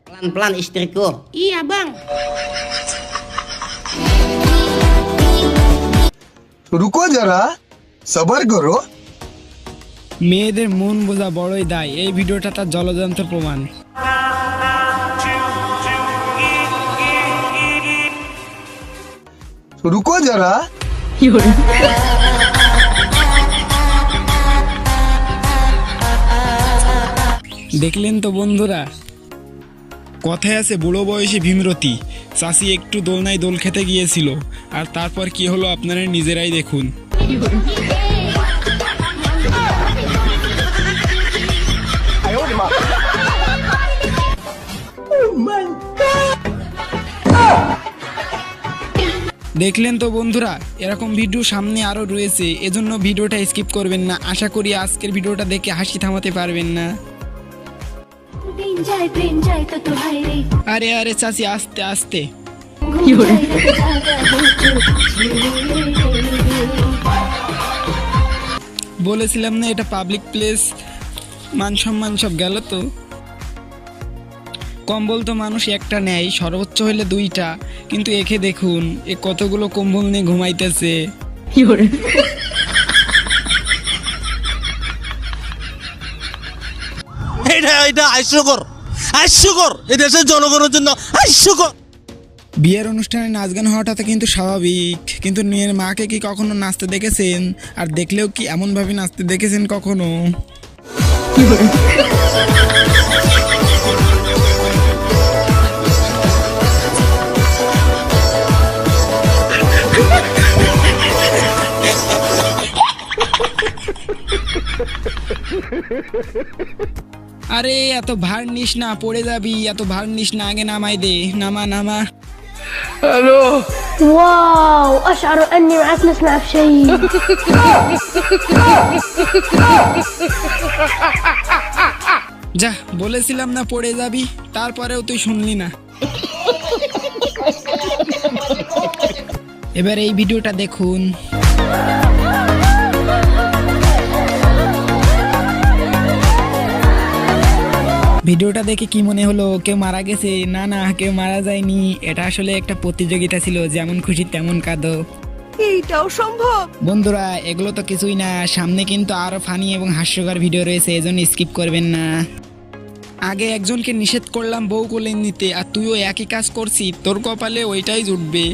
Pelan-pelan istriku. Iya bang. रुको जरा सबर करो। মেয়েদের মন বোঝা বড়ই দায়, এই ভিডিওটা তার জলযন্ত্র প্রমাণ। रुको जरा দেখলেন তো বন্ধুরা, কথায় আছে বুড়ো বয়সে ভীমরতি। চাষি একটু দোলনায় দোল খেতে গিয়েছিল, আর তারপর কি হলো আপনারা নিজেরাই দেখুন। দেখলেন তো বন্ধুরা, এরকম ভিডিও সামনে আরো রয়েছে, এজন্য ভিডিওটা স্কিপ করবেন না। আশা করি আজকের ভিডিওটা দেখে হাসি থামাতে পারবেন না। আরে আরে চাচি, আস্তে আস্তে। বলেছিলাম না এটা পাবলিক প্লেস, মান সম্মান সব গেল তো। কম্বল তো মানুষ একটা নেয়, সর্বোচ্চ হইলে দুইটা, কিন্তু একে দেখুন এ কতগুলো কম্বল নিয়ে ঘুমাইতেছে। এটা হাস্যকর এই দেশের জনগণের জন্য হাস্যকর। বিয়ের অনুষ্ঠানে নাচ গান হওয়াটা কিন্তু স্বাভাবিক, কিন্তু মেয়ের মাকে কি কখনো নাচতে দেখেছেন? আর দেখলেও কি এমন ভাবে নাচতে দেখেছেন কখনো? আরে এত ভার নিস না, পড়ে যাবি, এত ভার নিস না, আগে নামাই দে, নামা নামা। واو أشعر أني ما عدت نسمع بشيء. যা বলেছিলাম না পড়ে যাবি, তারপরেও তুই শুনলি না। এবার এই ভিডিওটা দেখুন। ভিডিওটা দেখে কি মনে হলো? কেউ মারা গেছে? না না, কেউ মারা যায়নি। এটা আসলে একটা প্রতিযোগিতা ছিল, যেমন খুশি তেমন কাঁদো। এইটাও সম্ভব? বন্ধুরা এগুলো তো কিছুই না, সামনে কিন্তু আরো ফানি এবং হাস্যকর ভিডিও রয়েছে, এজন্য স্কিপ করবেন না। আগে একজনকে নিষেধ করলাম বউ কোলে নিতে, আর তুইও একই কাজ করছিস, তোর কপালে ওইটাই জুটবে।